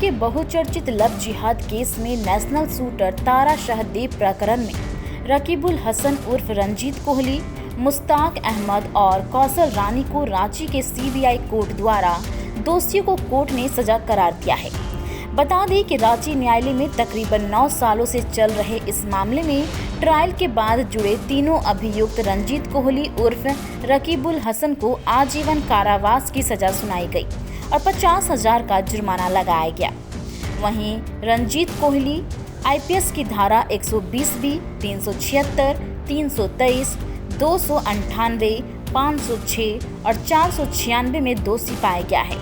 के बहुचर्चित लव जिहाद केस में नेशनल शूटर तारा शाहदेब प्रकरण में रकीबुल हसन उर्फ रंजीत कोहली, मुश्ताक अहमद और कौसर रानी को रांची के सीबीआई कोर्ट द्वारा दोषियों को कोर्ट ने सजा करार दिया है। बता दें कि रांची न्यायालय में तकरीबन 9 सालों से चल रहे इस मामले में ट्रायल के बाद जुड़े तीनों अभियुक्त रंजीत कोहली उर्फ रकीबुल हसन को आजीवन कारावास की सजा सुनाई गई और 50,000 का जुर्माना लगाया गया। वहीं रंजीत कोहली आईपीसी की धारा 120B, 376, 323, 298, 506 और 496 में दोषी पाया गया है।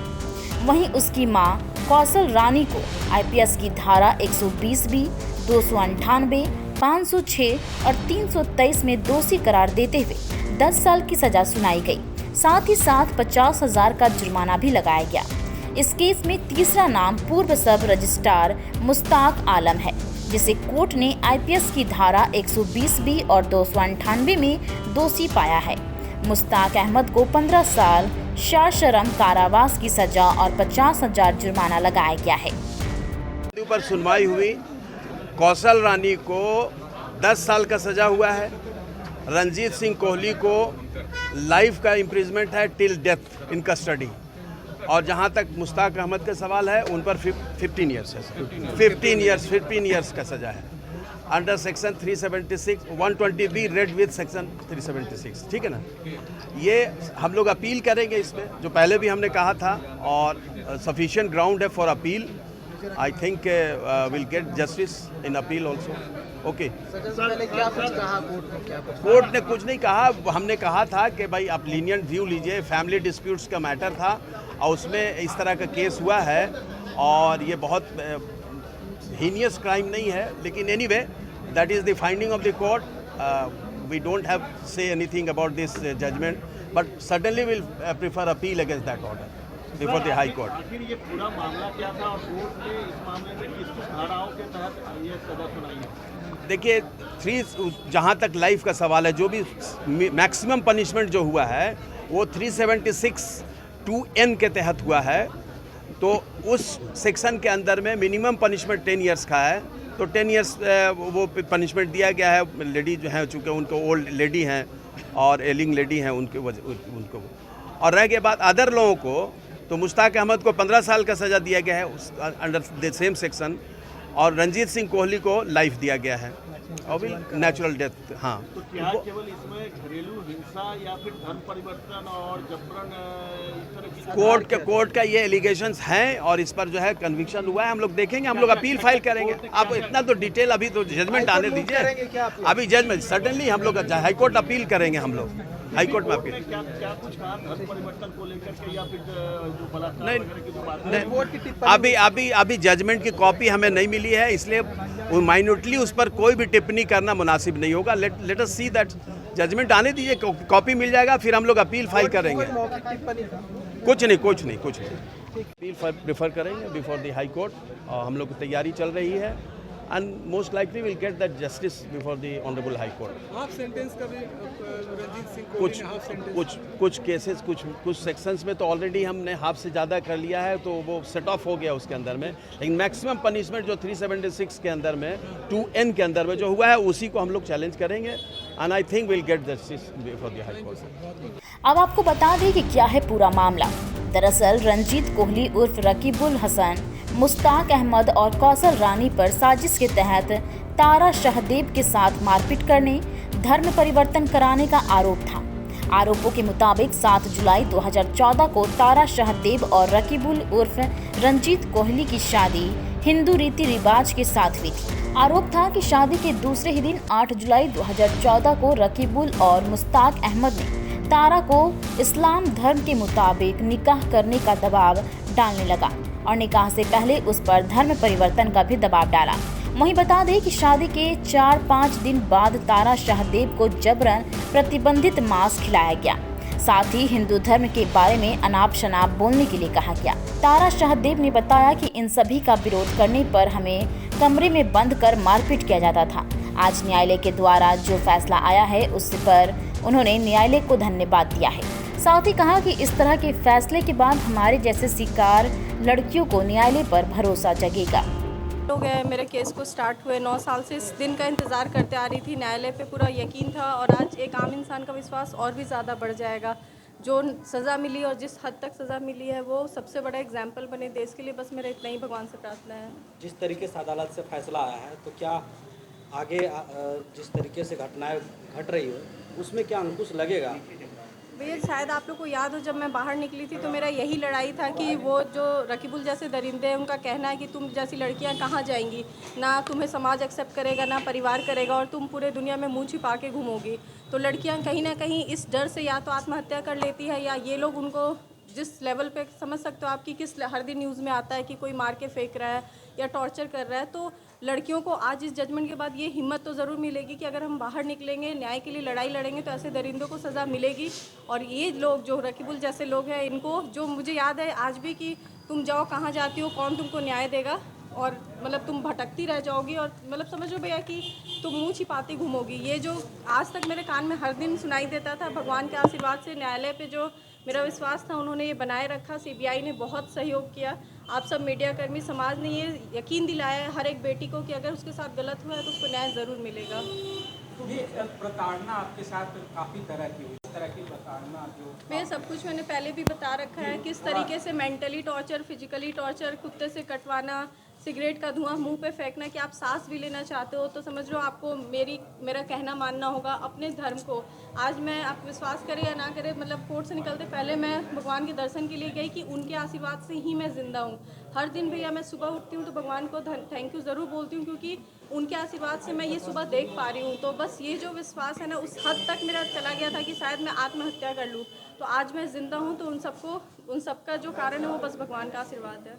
वहीं उसकी मां कौसर रानी को आईपीसी की धारा 120B, 298, 506 और 323 में दोषी करार देते हुए 10 साल की सजा सुनाई गई। साथ ही साथ 50,000 का जुर्माना भी लगाया गया। इस केस में तीसरा नाम पूर्व सब रजिस्ट्रार मुश्ताक आलम है, जिसे कोर्ट ने आईपीसी की धारा 120B और 298 में दोषी पाया है। मुश्ताक अहमद को 15 साल सश्रम कारावास की सजा और 50,000 जुर्माना लगाया गया है। पर सुनवाई हुई, कौशल रानी को 10 साल का सजा हुआ है, रंजीत सिंह कोहली को लाइफ का इम्प्रिजमेंट है टिल डेथ इन कस्टडी, और जहां तक मुश्ताक अहमद का सवाल है उन पर 15 ईयर्स है, 15 ईयर्स का सजा है under section 376, 120B read with section 376। ठीक है ना। ये हम लोग अपील करेंगे इसमें, जो पहले भी हमने कहा था, और सफिशिएंट ग्राउंड है for appeal. I think will get justice in appeal also. Okay. क्या कुछ कहा कोर्ट ने कुछ नहीं कहा। हमने कहा था कि भाई आप लीनियंट व्यू लीजिए, फैमिली डिस्प्यूट्स का मैटर था और उसमें इस तरह का केस हुआ है, और ये बहुत हीनियस क्राइम नहीं है, लेकिन anyway that is the finding of the court. We don't have say anything about this judgment, but suddenly will prefer appeal against that order before the high court. आखिर ये पूरा मामला क्या था और कोर्ट ने इस मामले में किस धाराओं के तहत ये सजा सुनाई है? देखिए, जहाँ तक लाइफ का सवाल है, जो भी मैक्सिमम पनिशमेंट जो हुआ है वो 376(2)(n) के तहत हुआ है। तो उस सेक्शन के अंदर में मिनिमम पनिशमेंट 10 ईयर्स का है, तो 10 ईयर्स वो पनिशमेंट दिया गया है। लेडी जो है, चूँकि उनको ओल्ड लेडी हैं और एलिंग लेडी हैं, उनको और रह के बाद अदर लोगों को, तो मुश्ताक अहमद को 15 साल का सज़ा दिया गया है अंडर द सेम सेक्शन, और रंजीत सिंह कोहली को लाइफ दिया गया है और भी नेचुरल डेथ। हाँ, तो क्या केवल इसमें घरेलू हिंसा या फिर धर्म परिवर्तन और जबरन इस तरह की कोर्ट का ये एलिगेशंस हैं और इस पर जो है कन्विक्शन हुआ है। हम लोग देखेंगे, हम लोग अपील फाइल करेंगे। आप इतना तो डिटेल अभी तो जजमेंट आने दीजिए। अभी जजमेंट सडनली हम लोग हाई कोर्ट अपील करेंगे, हम लोग हाई कोर्ट में अपील। क्या कुछ कहा धर्म परिवर्तन को लेकर के या फिर जो बलात्कार वगैरह की जो बात नहीं, अभी जजमेंट की कॉपी हमें नहीं मिली है, इसलिए माइन्यूटली उस पर कोई भी टिप्पणी करना मुनासिब नहीं होगा। Let us see that judgment आने दीजिए, कॉपी मिल जाएगा, फिर हम लोग अपील फाइल करेंगे। कुछ नहीं अपील प्रेफर करेंगे बिफोर द हाई कोर्ट, और हम लोग की तैयारी चल रही है, and most likely we'll get that justice before the honorable high court. Half sentence का भी रंजीत सिंह को कुछ केसेस, कुछ सेक्शंस में तो ऑलरेडी हमने हाफ से ज़्यादा कर लिया है, तो वो सेट ऑफ हो गया उसके अंदर में। लेकिन मैक्सिमम पनिशमेंट जो 376 के अंदर में 2N के अंदर में जो हुआ है, उसी को हम लोग चैलेंज करेंगे, and I think will get justice before the high court. अब आपको बता दें कि क्या है पूरा मामला। दरअसल रंजीत कोहली उर्फ रकीबुल हसन, मुश्ताक अहमद और कौसर रानी पर साजिश के तहत तारा शाहदेब के साथ मारपीट करने, धर्म परिवर्तन कराने का आरोप था। आरोपों के मुताबिक 7 जुलाई 2014 को तारा शाहदेब और रकीबुल उर्फ रंजीत कोहली की शादी हिंदू रीति रिवाज के साथ हुई थी। आरोप था कि शादी के दूसरे ही दिन 8 जुलाई 2014 को रकीबुल और मुश्ताक अहमद ने तारा को इस्लाम धर्म के मुताबिक निकाह करने का दबाव डालने लगा और निकाह से पहले उस पर धर्म परिवर्तन का भी दबाव डाला। वहीं बता दें कि शादी के 4-5 दिन बाद तारा शाहदेब को जबरन प्रतिबंधित मांस खिलाया गया। साथ ही हिंदू धर्म के बारे में अनाप शनाप बोलने के लिए कहा गया। तारा शाहदेब ने बताया कि इन सभी का विरोध करने पर हमें कमरे में बंद कर मारपीट किया जाता था। आज न्यायालय के द्वारा जो फैसला आया है उस पर उन्होंने न्यायालय को धन्यवाद दिया है। साथ ही कहा कि इस तरह के फैसले के बाद हमारे जैसे शिकार लड़कियों को न्यायालय पर भरोसा जगेगा। हो गया है, मेरे केस को स्टार्ट हुए 9 साल से इस दिन का इंतज़ार करते आ रही थी। न्यायालय पे पूरा यकीन था और आज एक आम इंसान का विश्वास और भी ज़्यादा बढ़ जाएगा। जो सज़ा मिली और जिस हद तक सज़ा मिली है वो सबसे बड़ा एग्जाम्पल बने देश के लिए। बस मेरा इतना ही भगवान से प्रार्थना है। जिस तरीके से अदालत से फैसला आया है तो क्या आगे जिस तरीके से घटनाएं घट रही हो उसमें क्या अंकुश लगेगा? भैया शायद आप लोग को याद हो, जब मैं बाहर निकली थी तो मेरा यही लड़ाई था कि वो जो रकीबुल जैसे दरिंदे हैं उनका कहना है कि तुम जैसी लड़कियां कहाँ जाएंगी, ना तुम्हें समाज एक्सेप्ट करेगा ना परिवार करेगा और तुम पूरे दुनिया में मुंह छिपा के घूमोगी। तो लड़कियां कहीं ना कहीं इस डर से या तो आत्महत्या कर लेती है या ये लोग उनको जिस लेवल पे समझ सकते हो आप कि किस हर दिन न्यूज़ में आता है कि कोई मार के फेंक रहा है या टॉर्चर कर रहा है। तो लड़कियों को आज इस जजमेंट के बाद ये हिम्मत तो ज़रूर मिलेगी कि अगर हम बाहर निकलेंगे, न्याय के लिए लड़ाई लड़ेंगे तो ऐसे दरिंदों को सज़ा मिलेगी। और ये लोग जो रकीबुल जैसे लोग हैं, इनको जो मुझे याद है आज भी कि तुम जाओ कहाँ जाती हो, कौन तुमको न्याय देगा, और मतलब तुम भटकती रह जाओगी और मतलब समझो भैया कि तुम मुंह छिपाती घूमोगी। ये जो आज तक मेरे कान में हर दिन सुनाई देता था, भगवान के आशीर्वाद से न्यायालय पे जो मेरा विश्वास था उन्होंने ये बनाए रखा। सीबीआई ने बहुत सहयोग किया, आप सब मीडियाकर्मी समाज ने ये यकीन दिलाया है हर एक बेटी को कि अगर उसके साथ गलत हुआ है तो उसको न्याय ज़रूर मिलेगा। ये प्रताड़ना आपके साथ काफ़ी तरह की हुई, इस तरह की प्रताड़ना जो मैं सब कुछ मैंने पहले भी बता रखा है, किस तरीके से मेंटली टॉर्चर, फिजिकली टॉर्चर, कुत्ते से कटवाना, सिगरेट का धुआं मुंह पे फेंकना कि आप सांस भी लेना चाहते हो तो समझ लो आपको मेरा कहना मानना होगा अपने धर्म को। आज मैं, आप विश्वास करें या ना करें, मतलब कोर्ट से निकलते पहले मैं भगवान के दर्शन के लिए गई कि उनके आशीर्वाद से ही मैं ज़िंदा हूँ। हर दिन भैया मैं सुबह उठती हूँ तो भगवान को थैंक यू ज़रूर बोलती हूँ क्योंकि उनके आशीर्वाद से मैं ये सुबह देख पा रही हूँ। तो बस ये जो विश्वास है ना, उस हद तक मेरा चला गया था कि शायद मैं आत्महत्या कर लूँ, तो आज मैं ज़िंदा हूँ। तो उन सबका जो कारण है वो बस भगवान का आशीर्वाद है।